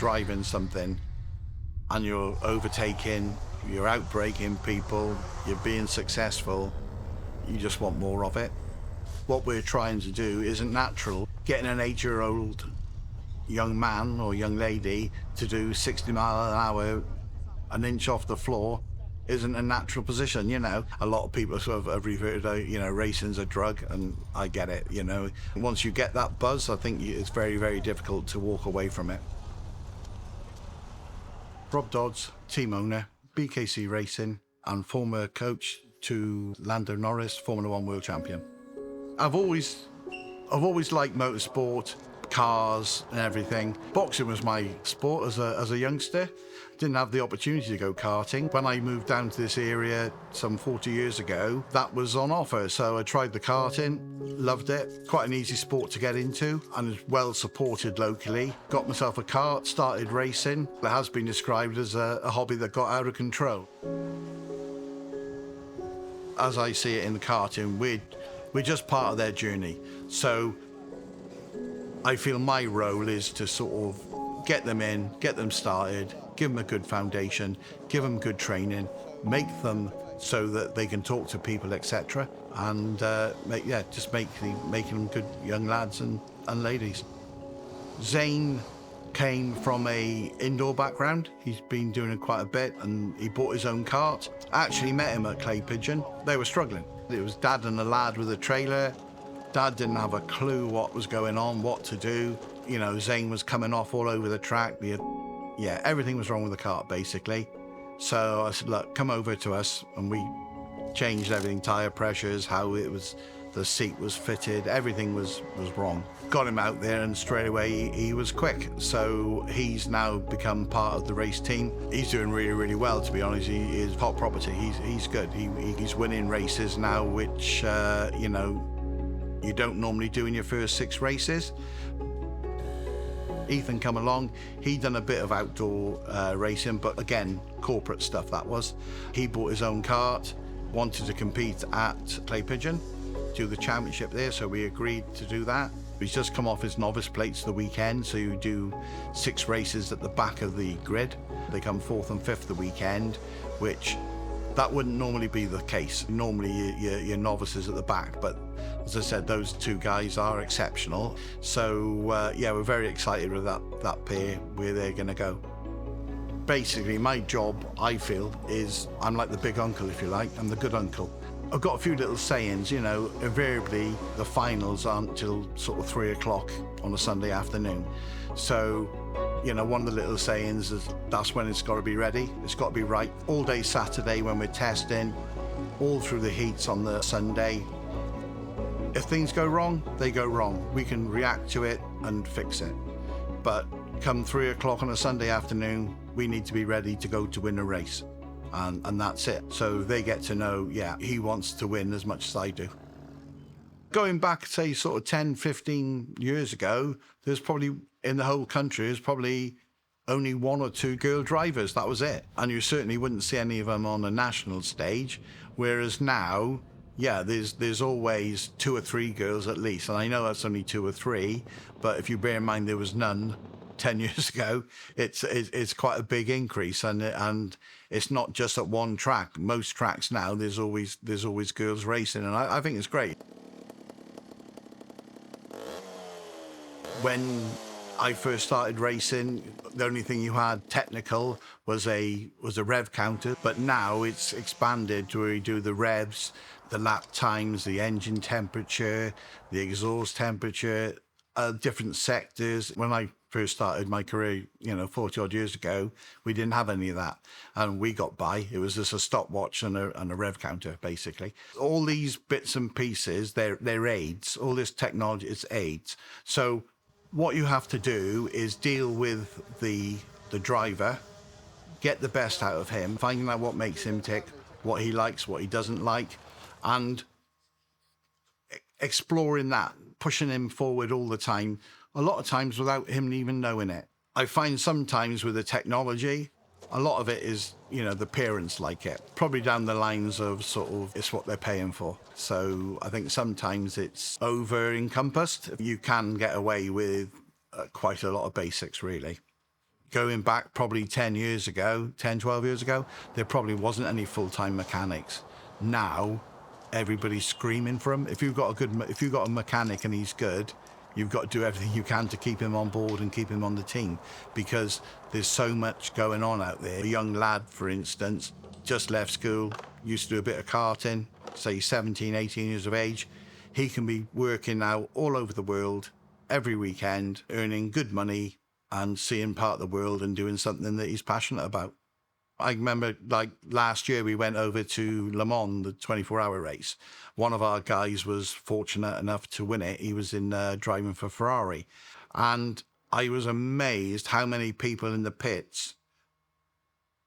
driving something and you're overtaking, you're outbraking people, you're being successful, you just want more of it. What we're trying to do isn't natural. Getting an 8-year-old young man or young lady to do 60 mile an hour, an inch off the floor, isn't a natural position, you know. A lot of people sort of have referred to, you know, racing's a drug, and I get it, you know. Once you get that buzz, I think it's very, very difficult to walk away from it. Rob Dodds, team owner, BKC Racing, and former coach to Lando Norris, Formula One world champion. I've always liked motorsport, cars and everything. Boxing was my sport as a youngster. Didn't have the opportunity to go karting. When I moved down to this area some 40 years ago, that was on offer. So I tried the karting, loved it. Quite an easy sport to get into and is well supported locally. Got myself a kart, started racing. It has been described as a hobby that got out of control. As I see it in the karting, we're just part of their journey. So I feel my role is to sort of get them in, get them started, give them a good foundation, give them good training, make them so that they can talk to people, etc. And making them good young lads and ladies. Zane came from a indoor background. He's been doing it quite a bit, and he bought his own kart. I actually met him at Clay Pigeon. They were struggling. It was Dad and a lad with a trailer. Dad didn't have a clue what was going on, what to do. You know, Zane was coming off all over the track. Everything was wrong with the kart, basically. So I said, look, come over to us, and we changed everything, tire pressures, how it was, the seat was fitted, everything was wrong. Got him out there, and straight away he was quick. So he's now become part of the race team. He's doing really, really well, to be honest. He is hot property. He's good. He's winning races now, which you don't normally do in your first 6 races. Ethan come along, he'd done a bit of outdoor racing, but again, corporate stuff that was. He bought his own kart, wanted to compete at Clay Pigeon, do the championship there, so we agreed to do that. He's just come off his novice plates the weekend, so you do 6 races at the back of the grid. They come 4th and 5th the weekend, which that wouldn't normally be the case. Normally your novices at the back, but as I said, those 2 guys are exceptional. So we're very excited with that pair, where they're going to go. Basically, my job, I feel, is I'm like the big uncle, if you like. I'm the good uncle. I've got a few little sayings, you know. Invariably, the finals aren't till sort of 3 o'clock on a Sunday afternoon. So, you know, one of the little sayings is that's when it's got to be ready. It's got to be right. All day Saturday when we're testing, all through the heats on the Sunday. If things go wrong, they go wrong. We can react to it and fix it. But come 3 o'clock on a Sunday afternoon, we need to be ready to go to win a race. And that's it. So they get to know, he wants to win as much as I do. Going back, say, sort of 10, 15 years ago, there's probably, in the whole country, there's probably only 1 or 2 girl drivers. That was it. And you certainly wouldn't see any of them on a national stage. Whereas now, there's always 2 or 3 girls at least. And I know that's only 2 or 3, but if you bear in mind there was none 10 years ago, it's quite a big increase, and it's not just at one track. Most tracks now, there's always girls racing, and I think it's great. When I first started racing, the only thing you had technical was a rev counter, but now it's expanded to where you do the revs, the lap times, the engine temperature, the exhaust temperature, different sectors. When I first started my career, 40 odd years ago, we didn't have any of that, and we got by. It was just a stopwatch and a rev counter, basically. All these bits and pieces, they're aids. All this technology, it's aids. So what you have to do is deal with the driver, get the best out of him, finding out what makes him tick, what he likes, what he doesn't like, and exploring that, pushing him forward all the time, a lot of times without him even knowing it. I find sometimes with the technology, a lot of it is, the parents like it. Probably down the lines of sort of, it's what they're paying for. So I think sometimes it's over-encompassed. You can get away with quite a lot of basics, really. Going back probably 10 years ago, 10, 12 years ago, there probably wasn't any full-time mechanics. Now, everybody's screaming for him. If you've got a mechanic and he's good, you've got to do everything you can to keep him on board and keep him on the team, because there's so much going on out there. A young lad, for instance, just left school, used to do a bit of karting, say 17, 18 years of age. He can be working now all over the world every weekend, earning good money and seeing part of the world and doing something that he's passionate about. I remember, like, last year we went over to Le Mans, the 24-hour race. One of our guys was fortunate enough to win it. He was in driving for Ferrari. And I was amazed how many people in the pits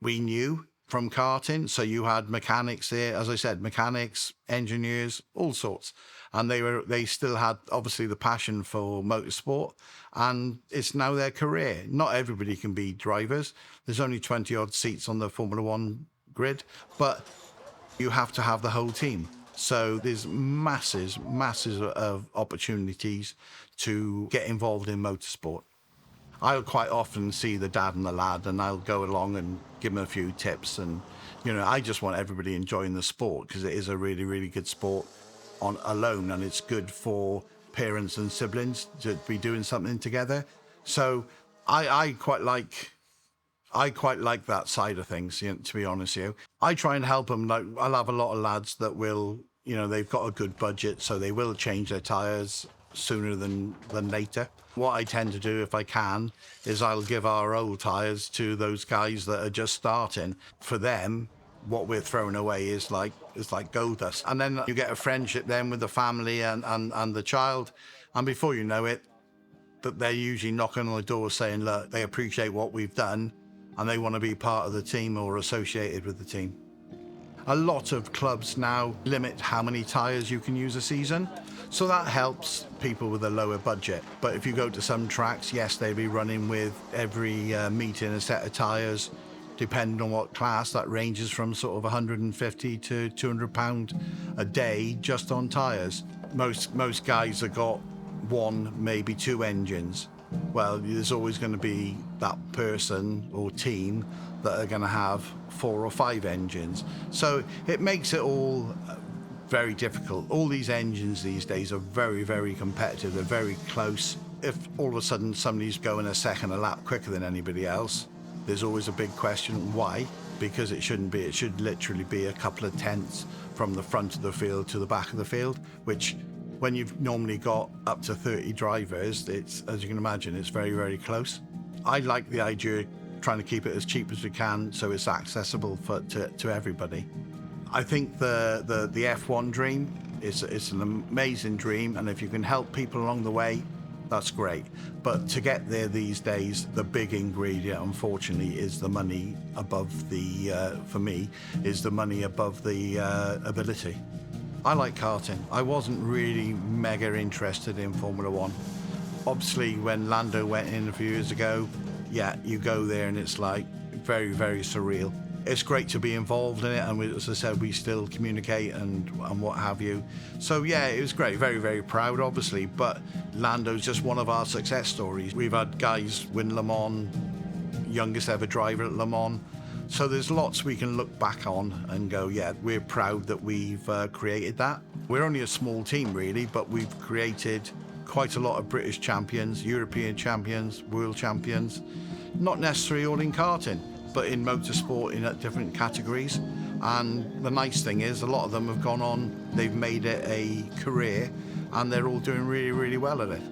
we knew from karting. So you had mechanics there, as I said, mechanics, engineers, all sorts. And they still had, obviously, the passion for motorsport, and it's now their career. Not everybody can be drivers. There's only 20-odd seats on the Formula One grid, but you have to have the whole team. So there's masses of opportunities to get involved in motorsport. I'll quite often see the dad and the lad, and I'll go along and give them a few tips. And, I just want everybody enjoying the sport, because it is a really, really good sport on alone, and it's good for parents and siblings to be doing something together. So I quite like that side of things, to be honest with you. I try and help them. Like, I'll have a lot of lads that will, they've got a good budget, so they will change their tyres sooner than later. What I tend to do, if I can, is I'll give our old tyres to those guys that are just starting. For them, what we're throwing away is like gold dust. And then you get a friendship then with the family and the child. And before you know it, that they're usually knocking on the door saying, look, they appreciate what we've done and they want to be part of the team or associated with the team. A lot of clubs now limit how many tyres you can use a season. So that helps people with a lower budget. But if you go to some tracks, yes, they'll be running with every meeting a set of tyres. Depending on what class, that ranges from sort of 150 to 200 pound a day just on tyres. Most guys have got one, maybe two engines. Well, there's always going to be that person or team that are going to have 4 or 5 engines. So it makes it all very difficult. All these engines these days are very, very competitive. They're very close. If all of a sudden somebody's going a second a lap quicker than anybody else, there's always a big question, why? Because it shouldn't be. It should literally be a couple of tenths from the front of the field to the back of the field, which when you've normally got up to 30 drivers, it's, as you can imagine, it's very, very close. I like the idea of trying to keep it as cheap as we can so it's accessible to everybody. I think the F1 dream is an amazing dream, and if you can help people along the way, that's great. But to get there these days, the big ingredient, unfortunately, is the money above for me, is the money above the ability. I like karting. I wasn't really mega interested in Formula One. Obviously, when Lando went in a few years ago, yeah, you go there and it's like very, very surreal. It's great to be involved in it, and as I said, we still communicate and what have you. So yeah, it was great, very, very proud, obviously, but Lando's just one of our success stories. We've had guys win Le Mans, youngest ever driver at Le Mans. So there's lots we can look back on and go, yeah, we're proud that we've created that. We're only a small team, really, but we've created quite a lot of British champions, European champions, world champions, not necessarily all in karting, but in motorsport in different categories. And the nice thing is a lot of them have gone on, they've made it a career, and they're all doing really, really well at it.